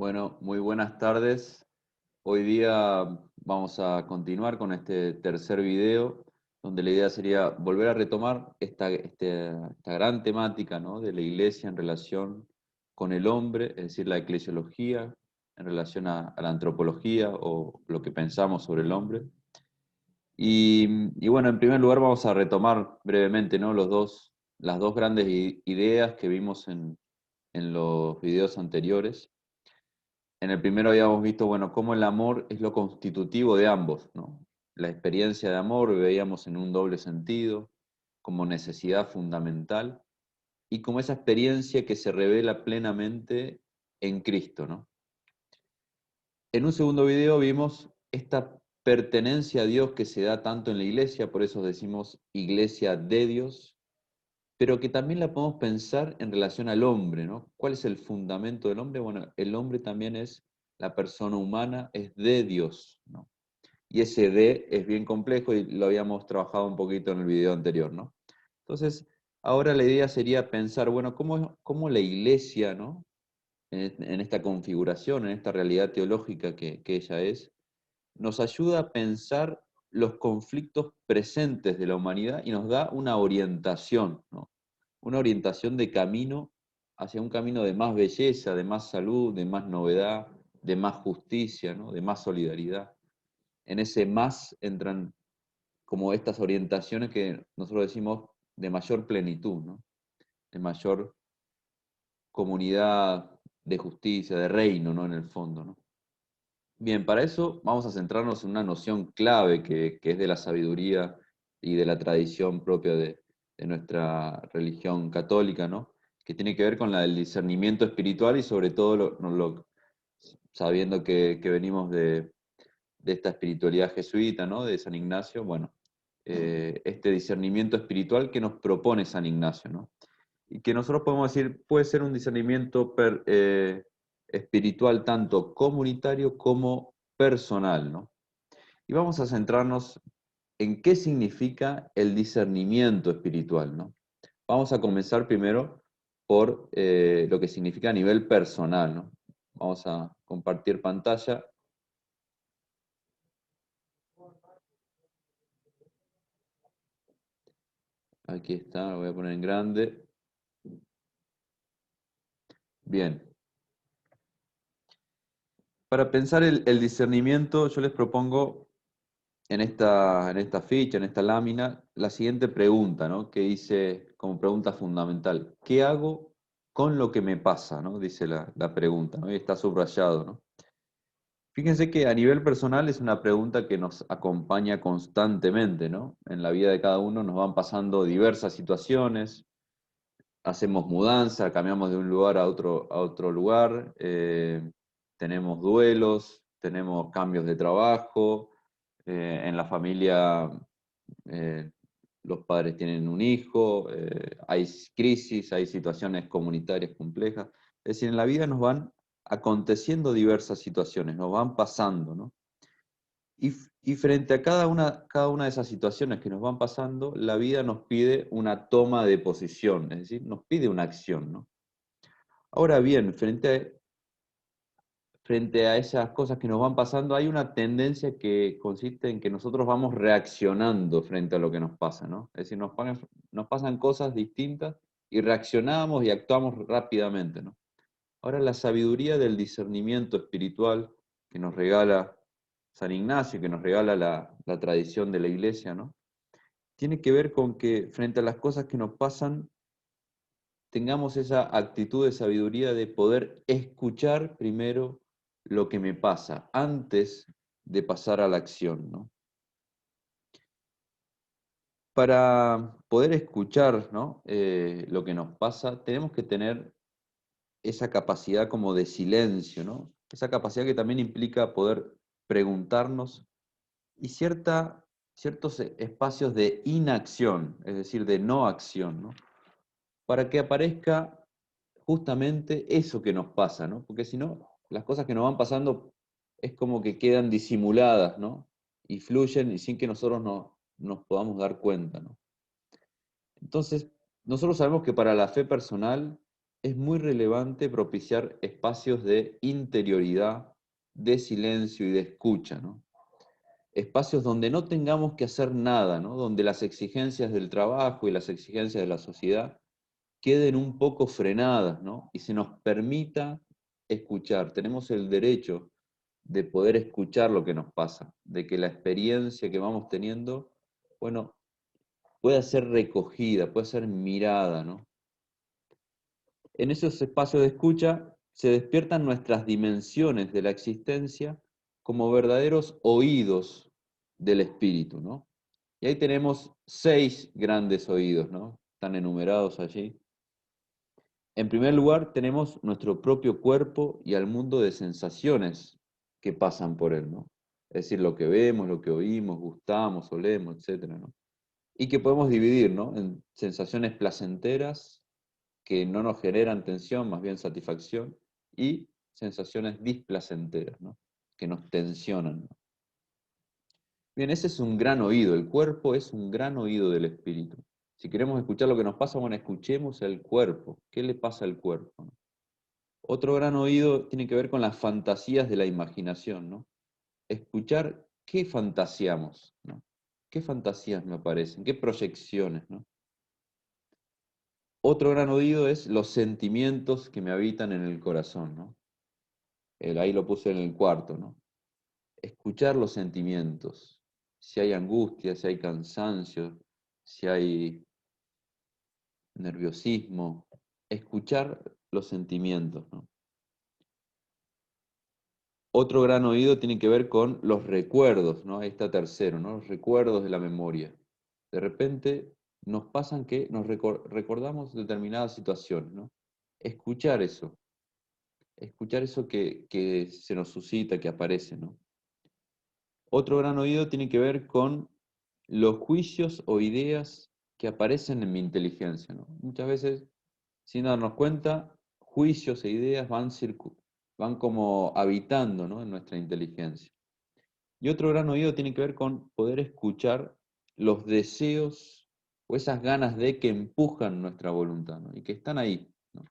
Bueno, muy buenas tardes. Hoy día vamos a continuar con este tercer video, donde la idea sería volver a retomar esta gran temática, ¿no?, de la iglesia en relación con el hombre, es decir, la eclesiología en relación a la antropología o lo que pensamos sobre el hombre. Y bueno, en primer lugar vamos a retomar brevemente, ¿no?, las dos grandes ideas que vimos en los videos anteriores. En el primero habíamos visto, bueno, cómo el amor es lo constitutivo de ambos, ¿no? La experiencia de amor veíamos en un doble sentido, como necesidad fundamental, y como esa experiencia que se revela plenamente en Cristo, ¿no? En un segundo video vimos esta pertenencia a Dios que se da tanto en la iglesia, por eso decimos iglesia de Dios, pero que también la podemos pensar en relación al hombre, ¿no? ¿Cuál es el fundamento del hombre? Bueno, el hombre también es la persona humana, es de Dios, ¿no? Y ese de es bien complejo y lo habíamos trabajado un poquito en el video anterior, ¿no? Entonces, ahora la idea sería pensar, bueno, cómo la iglesia, ¿no?, en esta configuración, en esta realidad teológica que ella es, nos ayuda a pensar los conflictos presentes de la humanidad y nos da una orientación, ¿no? Una orientación de camino hacia un camino de más belleza, de más salud, de más novedad, de más justicia, ¿no?, de más solidaridad. En ese más entran como estas orientaciones que nosotros decimos de mayor plenitud, ¿no?, de mayor comunidad de justicia, de reino, ¿no?, en el fondo, ¿no? Bien, para eso vamos a centrarnos en una noción clave que es de la sabiduría y de la tradición propia de nuestra religión católica, ¿no?, que tiene que ver con la del discernimiento espiritual y sobre todo sabiendo que venimos de esta espiritualidad jesuita, ¿no?, de San Ignacio, bueno, este discernimiento espiritual que nos propone San Ignacio, ¿no? Y que nosotros podemos decir puede ser un discernimiento espiritual tanto comunitario como personal, ¿no? Y vamos a centrarnos en qué significa el discernimiento espiritual, ¿no? Vamos a comenzar primero por lo que significa a nivel personal, ¿no? Vamos a compartir pantalla. Aquí está, lo voy a poner en grande. Bien. Para pensar el discernimiento, yo les propongo en esta ficha, en esta lámina, la siguiente pregunta, ¿no?, que dice como pregunta fundamental: ¿qué hago con lo que me pasa?, ¿no?, dice la pregunta, ¿no?, y está subrayado, ¿no? Fíjense que a nivel personal es una pregunta que nos acompaña constantemente, ¿no? En la vida de cada uno nos van pasando diversas situaciones, hacemos mudanza, cambiamos de un lugar a otro lugar, tenemos duelos, tenemos cambios de trabajo, en la familia eh, los padres tienen un hijo, hay crisis, hay situaciones comunitarias complejas. Es decir, en la vida nos van aconteciendo diversas situaciones, nos van pasando, ¿no? Y frente a cada una de esas situaciones que nos van pasando, la vida nos pide una toma de posición, es decir, nos pide una acción, ¿no? Ahora bien, frente a esas cosas que nos van pasando, hay una tendencia que consiste en que nosotros vamos reaccionando frente a lo que nos pasa, ¿no? Es decir, nos pasan cosas distintas y reaccionamos y actuamos rápidamente, ¿no? Ahora, la sabiduría del discernimiento espiritual que nos regala San Ignacio, que nos regala la tradición de la Iglesia, ¿no?, tiene que ver con que frente a las cosas que nos pasan, tengamos esa actitud de sabiduría de poder escuchar primero lo que me pasa antes de pasar a la acción, ¿no? Para poder escuchar, ¿no?, lo que nos pasa, tenemos que tener esa capacidad como de silencio, ¿no? Esa capacidad que también implica poder preguntarnos y ciertos espacios de inacción, es decir, de no acción, ¿no?, para que aparezca justamente eso que nos pasa, ¿no? Porque si no, las cosas que nos van pasando es como que quedan disimuladas, ¿no? Y fluyen y sin que nosotros nos podamos dar cuenta, ¿no? Entonces, nosotros sabemos que para la fe personal es muy relevante propiciar espacios de interioridad, de silencio y de escucha, ¿no? Espacios donde no tengamos que hacer nada, ¿no? Donde las exigencias del trabajo y las exigencias de la sociedad queden un poco frenadas, ¿no? Y se nos permita escuchar. Tenemos el derecho de poder escuchar lo que nos pasa, de que la experiencia que vamos teniendo, bueno, pueda ser recogida, pueda ser mirada, ¿no? En esos espacios de escucha se despiertan nuestras dimensiones de la existencia como verdaderos oídos del espíritu, ¿no? Y ahí tenemos 6 grandes oídos, ¿no? Están enumerados allí. En primer lugar, tenemos nuestro propio cuerpo y al mundo de sensaciones que pasan por él, ¿no? Es decir, lo que vemos, lo que oímos, gustamos, olemos, etcétera, ¿no? Y que podemos dividir, ¿no? En sensaciones placenteras que no nos generan tensión, más bien satisfacción, y sensaciones displacenteras, ¿no? Que nos tensionan, ¿no? Bien, ese es un gran oído, el cuerpo es un gran oído del espíritu. Si queremos escuchar lo que nos pasa, bueno, escuchemos el cuerpo. ¿Qué le pasa al cuerpo, no? Otro gran oído tiene que ver con las fantasías de la imaginación, ¿no? Escuchar qué fantasiamos, ¿no? ¿Qué fantasías me aparecen? ¿Qué proyecciones, ¿no? Otro gran oído es los sentimientos que me habitan en el corazón, ¿no? Ahí lo puse en el cuarto, ¿no? Escuchar los sentimientos. Si hay angustia, si hay cansancio, si hay nerviosismo. Escuchar los sentimientos, ¿no? Otro gran oído tiene que ver con los recuerdos, ¿no? Ahí está tercero, ¿no? Los recuerdos de la memoria. De repente nos pasan que nos recordamos determinadas situaciones, ¿no? Escuchar eso que se nos suscita, que aparece, ¿no? Otro gran oído tiene que ver con los juicios o ideas que aparecen en mi inteligencia, ¿no? Muchas veces, sin darnos cuenta, juicios e ideas van como habitando, ¿no? En nuestra inteligencia. Y otro gran oído tiene que ver con poder escuchar los deseos o esas ganas de que empujan nuestra voluntad, ¿no? Y que están ahí, ¿no?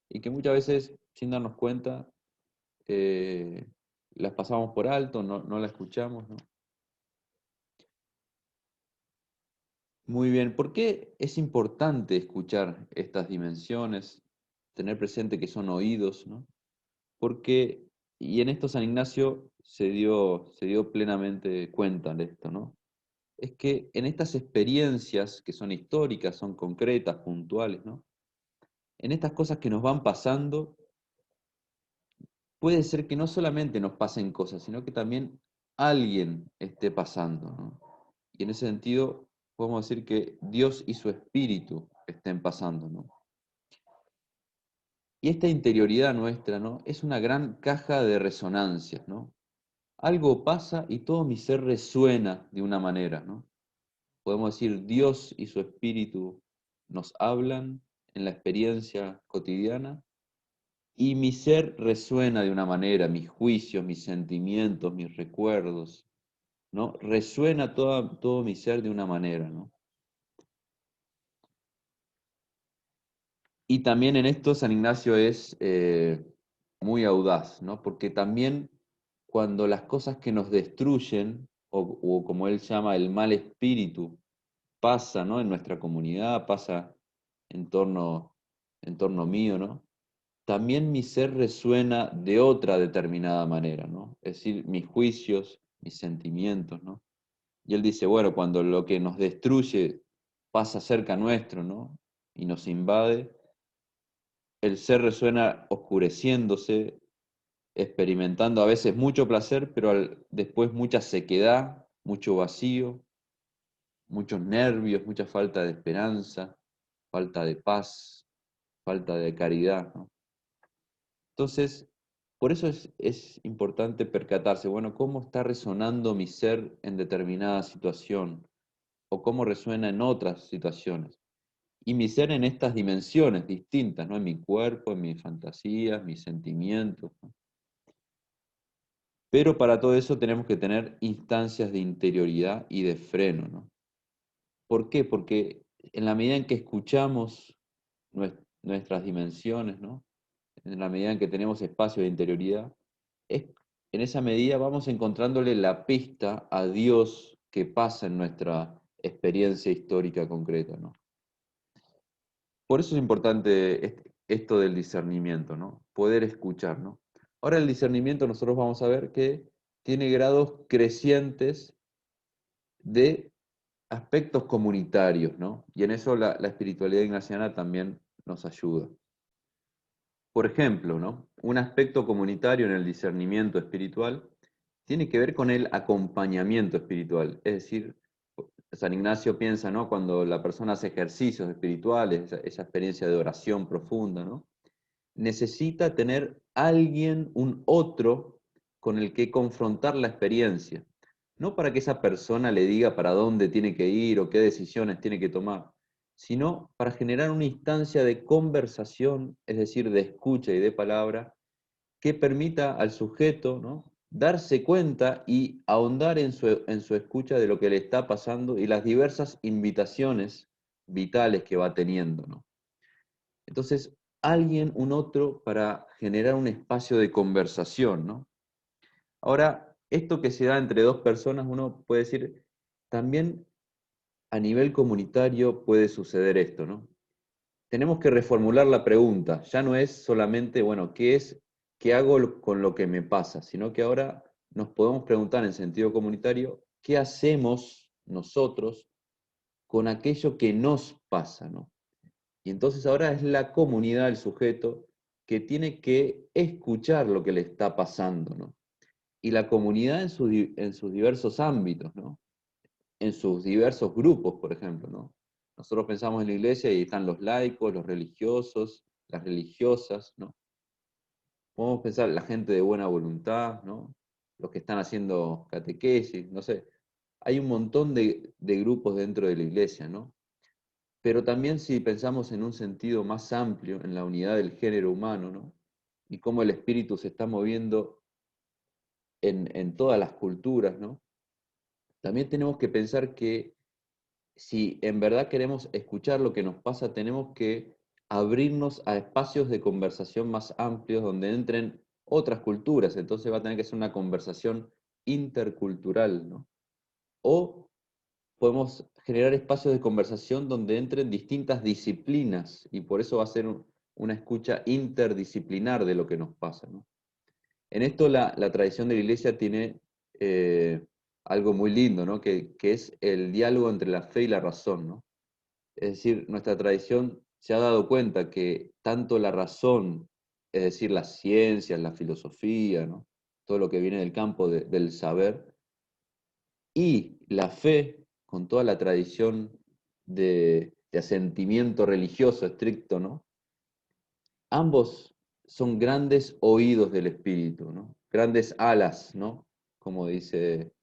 Y que muchas veces, sin darnos cuenta, eh, las pasamos por alto, no las escuchamos, ¿no? Muy bien, ¿por qué es importante escuchar estas dimensiones, tener presente que son oídos, ¿no? Porque, y en esto San Ignacio se dio plenamente cuenta de esto, ¿no? Es que en estas experiencias que son históricas, son concretas, puntuales, ¿no? En estas cosas que nos van pasando, puede ser que no solamente nos pasen cosas, sino que también alguien esté pasando, ¿no? Y en ese sentido, podemos decir que Dios y su Espíritu estén pasando, ¿no? Y esta interioridad nuestra, ¿no? Es una gran caja de resonancias, ¿no? Algo pasa y todo mi ser resuena de una manera, ¿no? Podemos decir, Dios y su Espíritu nos hablan en la experiencia cotidiana y mi ser resuena de una manera, mis juicios, mis sentimientos, mis recuerdos, ¿no? Resuena todo mi ser de una manera, ¿no? Y también en esto San Ignacio es muy audaz, ¿no? Porque también cuando las cosas que nos destruyen, o como él llama el mal espíritu, pasa, ¿no? En nuestra comunidad, pasa en torno mío, ¿no? También mi ser resuena de otra determinada manera, ¿no? Es decir, mis juicios, mis sentimientos, ¿no? Y él dice, bueno, cuando lo que nos destruye pasa cerca nuestro, ¿no? Y nos invade, el ser resuena oscureciéndose, experimentando a veces mucho placer, pero después mucha sequedad, mucho vacío, muchos nervios, mucha falta de esperanza, falta de paz, falta de caridad, ¿no? Entonces, por eso es importante percatarse, bueno, ¿cómo está resonando mi ser en determinada situación? ¿O cómo resuena en otras situaciones? Y mi ser en estas dimensiones distintas, ¿no? En mi cuerpo, en mis fantasías, mis sentimientos, ¿no? Pero para todo eso tenemos que tener instancias de interioridad y de freno, ¿no? ¿Por qué? Porque en la medida en que escuchamos nuestras dimensiones, ¿no? En la medida en que tenemos espacio de interioridad, en esa medida vamos encontrándole la pista a Dios que pasa en nuestra experiencia histórica concreta, ¿no? Por eso es importante esto del discernimiento, ¿no? Poder escuchar, ¿no? Ahora el discernimiento nosotros vamos a ver que tiene grados crecientes de aspectos comunitarios, ¿no? Y en eso la espiritualidad ignaciana también nos ayuda. Por ejemplo, ¿no? Un aspecto comunitario en el discernimiento espiritual tiene que ver con el acompañamiento espiritual. Es decir, San Ignacio piensa, ¿no? Cuando la persona hace ejercicios espirituales, esa experiencia de oración profunda, ¿no? Necesita tener alguien, un otro, con el que confrontar la experiencia. No para que esa persona le diga para dónde tiene que ir o qué decisiones tiene que tomar, sino para generar una instancia de conversación, es decir, de escucha y de palabra, que permita al sujeto, ¿no? Darse cuenta y ahondar en su escucha de lo que le está pasando y las diversas invitaciones vitales que va teniendo, ¿no? Entonces, alguien, un otro, para generar un espacio de conversación, ¿no? Ahora, esto que se da entre dos personas, uno puede decir, también a nivel comunitario puede suceder esto, ¿no? Tenemos que reformular la pregunta, ya no es solamente, bueno, qué hago con lo que me pasa? Sino que ahora nos podemos preguntar en sentido comunitario, ¿qué hacemos nosotros con aquello que nos pasa, ¿no? Y entonces ahora es la comunidad, el sujeto, que tiene que escuchar lo que le está pasando, ¿no? Y la comunidad en sus diversos ámbitos, ¿no? En sus diversos grupos, por ejemplo, ¿no? Nosotros pensamos en la iglesia y están los laicos, los religiosos, las religiosas, ¿no? Podemos pensar la gente de buena voluntad, ¿no? Los que están haciendo catequesis, no sé. Hay un montón de grupos dentro de la iglesia, ¿no? Pero también si pensamos en un sentido más amplio, en la unidad del género humano, ¿no? Y cómo el espíritu se está moviendo en todas las culturas, ¿no? También tenemos que pensar que si en verdad queremos escuchar lo que nos pasa, tenemos que abrirnos a espacios de conversación más amplios donde entren otras culturas. Entonces va a tener que ser una conversación intercultural, ¿no? O podemos generar espacios de conversación donde entren distintas disciplinas y por eso va a ser una escucha interdisciplinar de lo que nos pasa, ¿no? En esto la tradición de la iglesia tiene algo muy lindo, ¿no? Que es el diálogo entre la fe y la razón, ¿no? Es decir, nuestra tradición se ha dado cuenta que tanto la razón, es decir, las ciencias, la filosofía, ¿no? Todo lo que viene del campo del saber, y la fe, con toda la tradición de asentimiento religioso estricto, ¿no? Ambos son grandes oídos del espíritu, ¿no? Grandes alas, ¿no? Como dice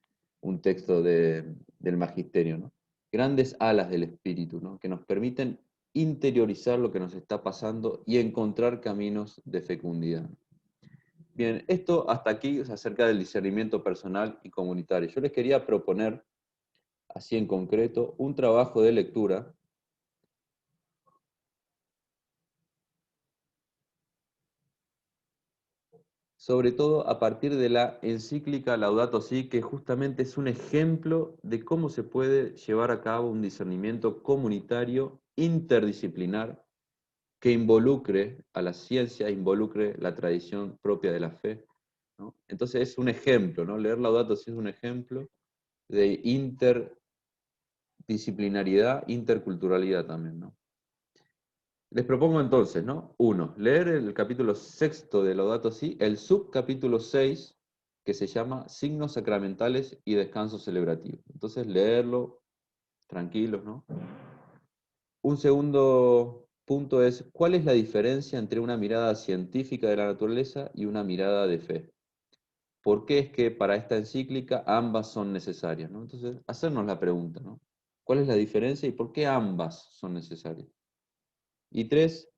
un texto del magisterio, ¿no? Grandes alas del espíritu, ¿no? Que nos permiten interiorizar lo que nos está pasando y encontrar caminos de fecundidad. Bien, esto hasta aquí es acerca del discernimiento personal y comunitario. Yo les quería proponer, así en concreto, un trabajo de lectura, sobre todo a partir de la encíclica Laudato Si, que justamente es un ejemplo de cómo se puede llevar a cabo un discernimiento comunitario interdisciplinar que involucre a la ciencia, involucre la tradición propia de la fe, ¿no? Entonces es un ejemplo, ¿no? Leer Laudato Si es un ejemplo de interdisciplinariedad, interculturalidad también, ¿no? Les propongo entonces, ¿no? Uno, leer el capítulo sexto de Laudato Si, el subcapítulo 6, que se llama Signos sacramentales y descanso celebrativo. Entonces, leerlo tranquilos, ¿no? Un segundo punto es, ¿cuál es la diferencia entre una mirada científica de la naturaleza y una mirada de fe? ¿Por qué es que para esta encíclica ambas son necesarias, ¿no? Entonces, hacernos la pregunta, ¿no? ¿Cuál es la diferencia y por qué ambas son necesarias? Y tres,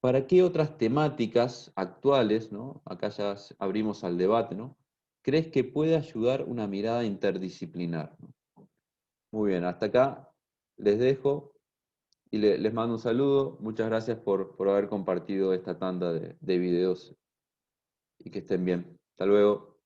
¿para qué otras temáticas actuales, ¿no? Acá ya abrimos al debate, ¿no? ¿Crees que puede ayudar una mirada interdisciplinar, ¿no? Muy bien, hasta acá les dejo. y les mando un saludo. Muchas gracias por haber compartido esta tanda de videos y que estén bien. Hasta luego.